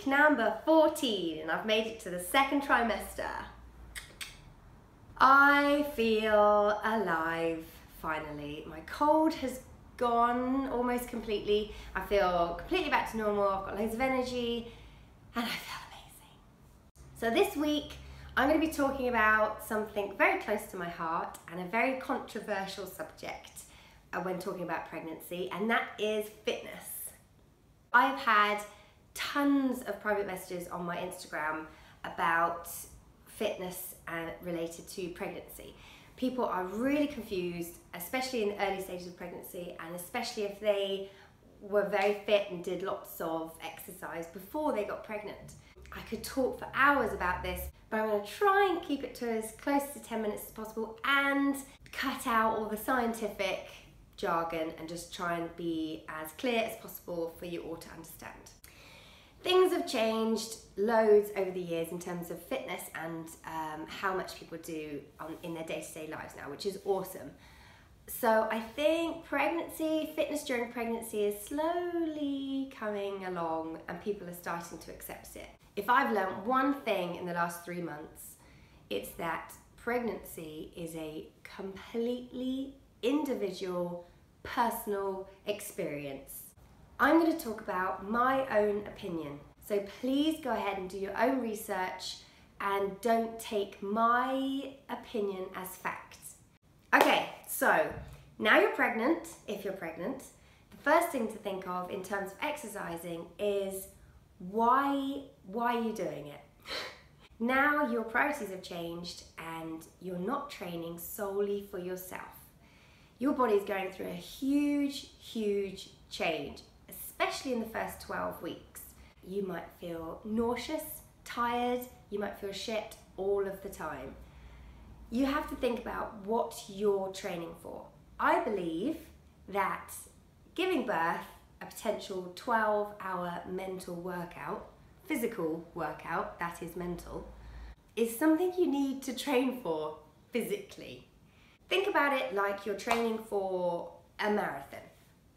number 14 and I've made it to the second trimester. I feel alive finally. My cold has gone almost completely. I feel completely back to normal. I've got loads of energy and I feel amazing. So this week I'm going to be talking about something very close to my heart and a very controversial subject when talking about pregnancy, and that is fitness. I've had tons of private messages on my Instagram about fitness and related to pregnancy. People are really confused, especially in the early stages of pregnancy, and especially if they were very fit and did lots of exercise before they got pregnant. I could talk for hours about this, but I'm going to try and keep it to as close to 10 minutes as possible and cut out all the scientific jargon and just try and be as clear as possible for you all to understand. Things have changed loads over the years in terms of fitness and how much people do in their day-to-day lives now, which is awesome. So I think fitness during pregnancy is slowly coming along and people are starting to accept it. If I've learned one thing in the last 3 months, it's that pregnancy is a completely individual, personal experience. I'm going to talk about my own opinion, so please go ahead and do your own research and don't take my opinion as fact. Okay, so now you're pregnant, if you're pregnant, the first thing to think of in terms of exercising is why are you doing it? Now your priorities have changed and you're not training solely for yourself. Your body is going through a huge change, especially in the first 12 weeks. You might feel nauseous, tired, you might feel shit all of the time. You have to think about what you're training for. I believe that giving birth, a potential 12-hour mental workout, physical workout, that is mental, is something you need to train for physically. Think about it like you're training for a marathon,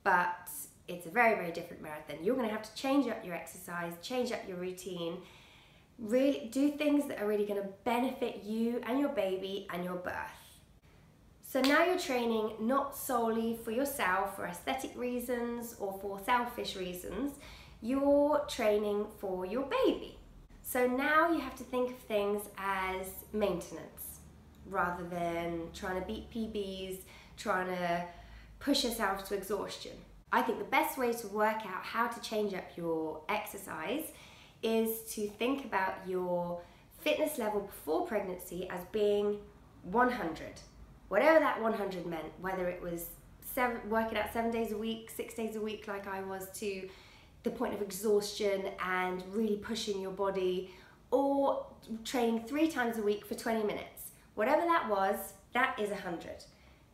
but it's a very different marathon. You're going to have to change up your exercise, change up your routine, really do things that are really going to benefit you and your baby and your birth. So now you're training not solely for yourself for aesthetic reasons or for selfish reasons, you're training for your baby. So now you have to think of things as maintenance rather than trying to beat PBs, trying to push yourself to exhaustion. I think the best way to work out how to change up your exercise is to think about your fitness level before pregnancy as being 100. Whatever that 100 meant, whether it was working out 7 days a week, 6 days a week like I was, to the point of exhaustion and really pushing your body, or training 3 times a week for 20 minutes. Whatever that was, that is 100.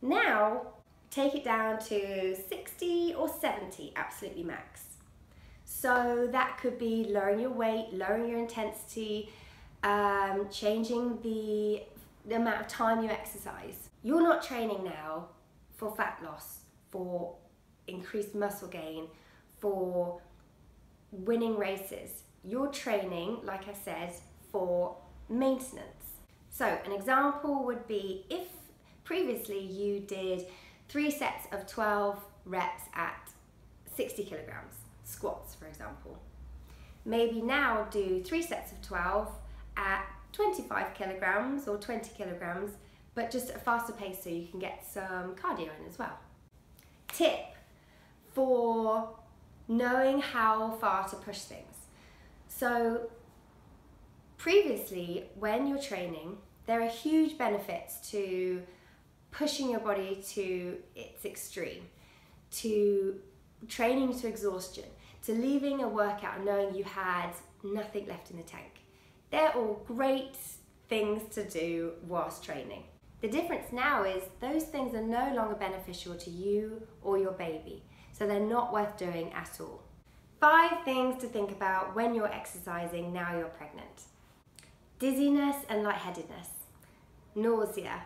Now, take it down to 60 or 70, absolutely max. So that could be lowering your weight, lowering your intensity, changing the amount of time you exercise. You're not training now for fat loss, for increased muscle gain, for winning races. You're training, like I said, for maintenance. So an example would be if previously you did 3 sets of 12 reps at 60 kilograms, squats for example. Maybe now do 3 sets of 12 at 25 kilograms or 20 kilograms, but just at a faster pace so you can get some cardio in as well. Tip for knowing how far to push things. So previously, when you're training, there are huge benefits to pushing your body to its extreme, to training to exhaustion, to leaving a workout and knowing you had nothing left in the tank. They're all great things to do whilst training. The difference now is those things are no longer beneficial to you or your baby, so they're not worth doing at all. 5 things to think about when you're exercising now you're pregnant. Dizziness and lightheadedness, nausea,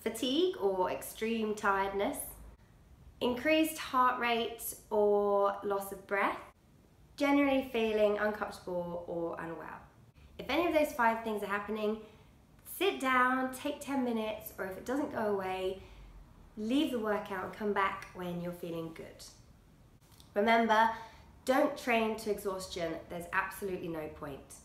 fatigue or extreme tiredness, increased heart rate or loss of breath, generally feeling uncomfortable or unwell. If any of those 5 things are happening, sit down, take 10 minutes, or if it doesn't go away, leave the workout and come back when you're feeling good. Remember, don't train to exhaustion. There's absolutely no point.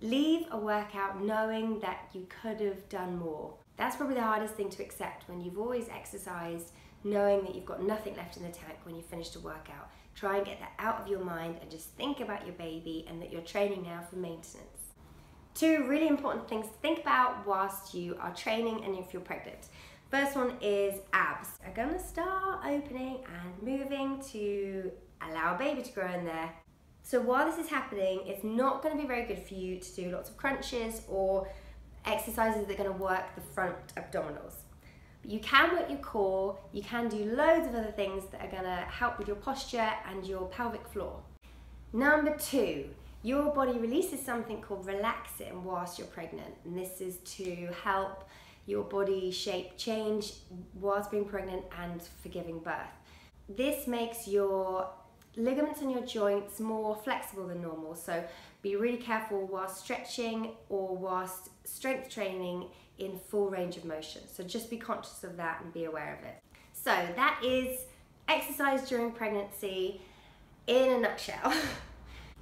Leave a workout knowing that you could have done more. That's probably the hardest thing to accept when you've always exercised, knowing that you've got nothing left in the tank when you finish a workout. Try and get that out of your mind and just think about your baby and that you're training now for maintenance. 2 really important things to think about whilst you are training and if you're pregnant. First one is abs. Are gonna start opening and moving to allow baby to grow in there. So while this is happening, it's not gonna be very good for you to do lots of crunches or exercises that are gonna work the front abdominals. But you can work your core, you can do loads of other things that are gonna help with your posture and your pelvic floor. Number 2, your body releases something called relaxin whilst you're pregnant, and this is to help your body shape change whilst being pregnant and for giving birth. This makes your ligaments in your joints more flexible than normal, so be really careful whilst stretching or whilst strength training in full range of motion. So just be conscious of that and be aware of it. So that is exercise during pregnancy in a nutshell.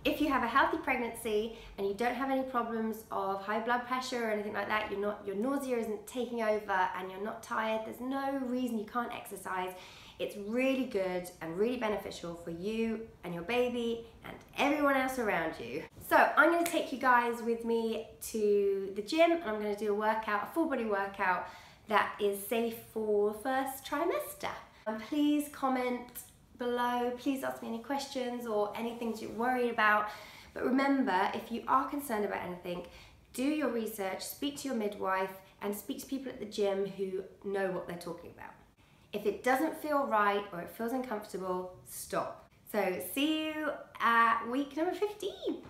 If you have a healthy pregnancy and you don't have any problems of high blood pressure or anything like that, your nausea isn't taking over and you're not tired, there's no reason you can't exercise. It's really good and really beneficial for you and your baby and everyone else around you. So I'm going to take you guys with me to the gym and I'm going to do a workout, a full body workout that is safe for the first trimester. And please comment below, please ask me any questions or anything you're worried about. But remember, if you are concerned about anything, do your research, speak to your midwife and speak to people at the gym who know what they're talking about. If it doesn't feel right or it feels uncomfortable, stop. So see you at week number 15.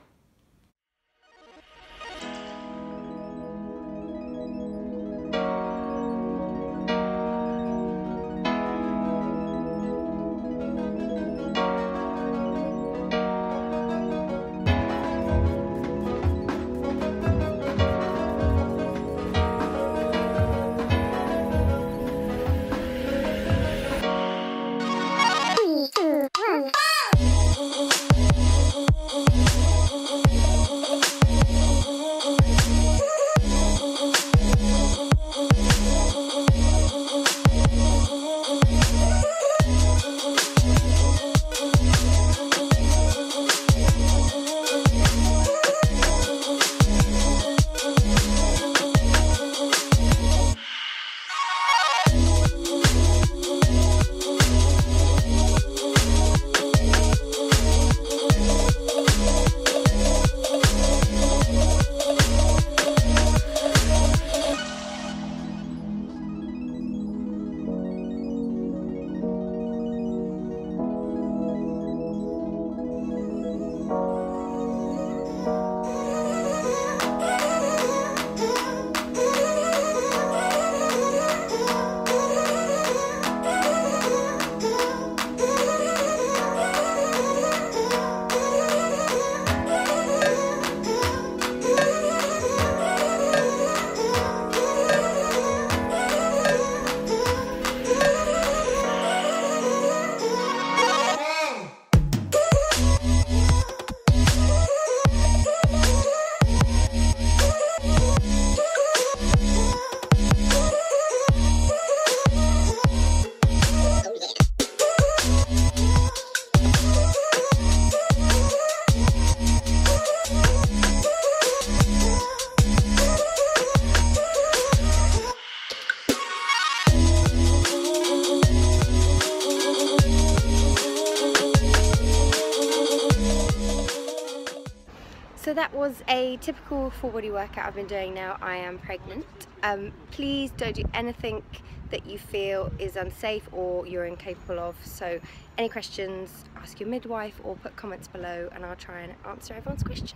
So that was a typical full body workout I've been doing now I am pregnant. Please don't do anything that you feel is unsafe or you're incapable of. So any questions, ask your midwife or put comments below and I'll try and answer everyone's questions.